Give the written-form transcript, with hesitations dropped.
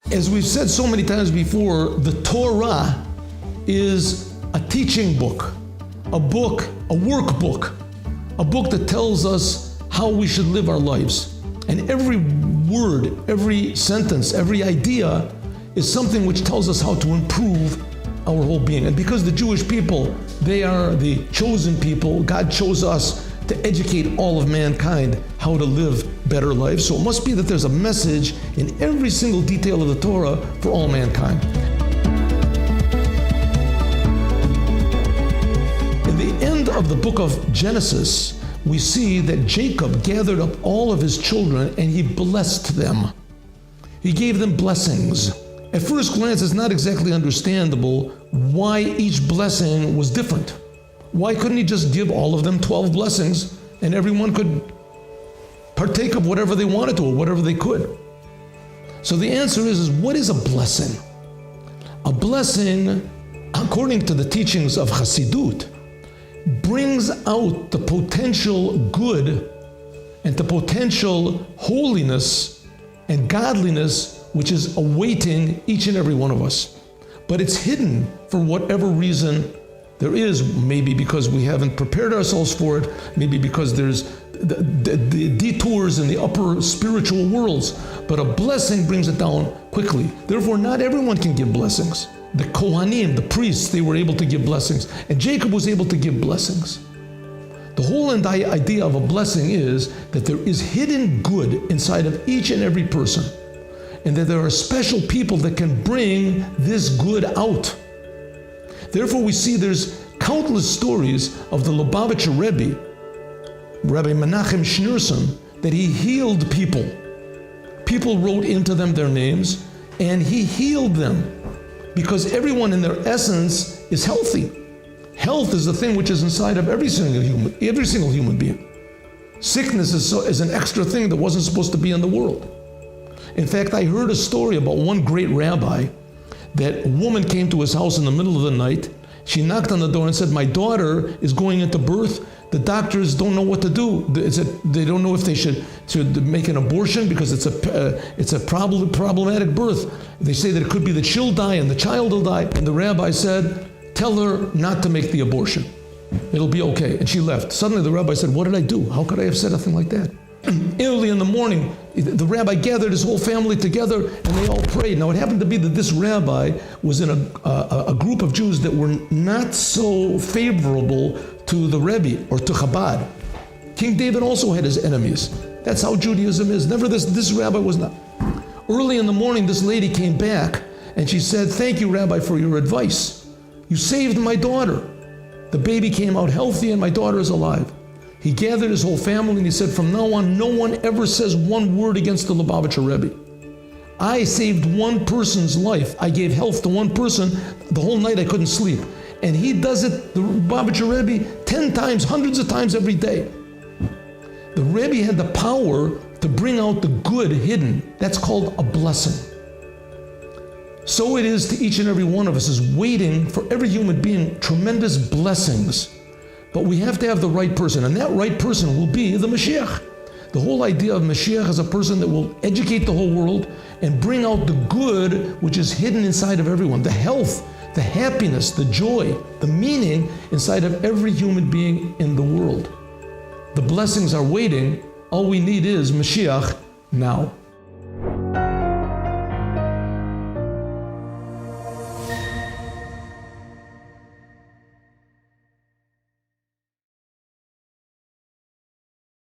As we've said so many times before, the Torah is a teaching book, a workbook, a book that tells us how we should live our lives. And every word, every sentence, every idea is something which tells us how to improve our whole being. And because the Jewish people, they are the chosen people, God chose us to educate all of mankind how to live better lives. So it must be that there's a message in every single detail of the Torah for all mankind. In the end of the book of Genesis, we see that Jacob gathered up all of his children and he blessed them. He gave them blessings. At first glance, it's not exactly understandable why each blessing was different. Why couldn't he just give all of them 12 blessings and everyone could partake of whatever they wanted to or whatever they could? So the answer is what is a blessing? A blessing, according to the teachings of Hasidut, brings out the potential good and the potential holiness and godliness which is awaiting each and every one of us. But it's hidden for whatever reason there is, maybe because we haven't prepared ourselves for it, maybe because there's the detours in the upper spiritual worlds, but a blessing brings it down quickly. Therefore, not everyone can give blessings. The Kohanim, the priests, they were able to give blessings, and Jacob was able to give blessings. The whole idea of a blessing is that there is hidden good inside of each and every person, and that there are special people that can bring this good out. Therefore, we see there's countless stories of the Lubavitcher Rebbe, Rabbi Menachem Schneerson, that he healed people. People wrote into them their names, and he healed them because everyone in their essence is healthy. Health is the thing which is inside of every single human being. Sickness is an extra thing that wasn't supposed to be in the world. In fact, I heard a story about one great rabbi that a woman came to his house in the middle of the night. She knocked on the door and said, "My daughter is going into birth. The doctors don't know what to do. They don't know if they should make an abortion because it's a problematic birth. They say that it could be that she'll die and the child will die." And the rabbi said, "Tell her not to make the abortion. It'll be okay." And she left. Suddenly the rabbi said, "What did I do? How could I have said a thing like that?" Early in the morning, the rabbi gathered his whole family together and they all prayed. Now it happened to be that this rabbi was in a group of Jews that were not so favorable to the Rebbe or to Chabad. King David also had his enemies. That's how Judaism is. Never this rabbi was not. Early in the morning, this lady came back and she said, "Thank you, Rabbi, for your advice. You saved my daughter. The baby came out healthy and my daughter is alive." He gathered his whole family and he said, "From now on, no one ever says one word against the Lubavitcher Rebbe. I saved one person's life. I gave health to one person. The whole night I couldn't sleep. And he does it, the Lubavitcher Rebbe, 10 times, hundreds of times every day." The Rebbe had the power to bring out the good hidden. That's called a blessing. So it is to each and every one of us, is waiting for every human being tremendous blessings. But we have to have the right person, and that right person will be the Moshiach. The whole idea of Moshiach is a person that will educate the whole world and bring out the good which is hidden inside of everyone, the health, the happiness, the joy, the meaning inside of every human being in the world. The blessings are waiting. All we need is Moshiach now.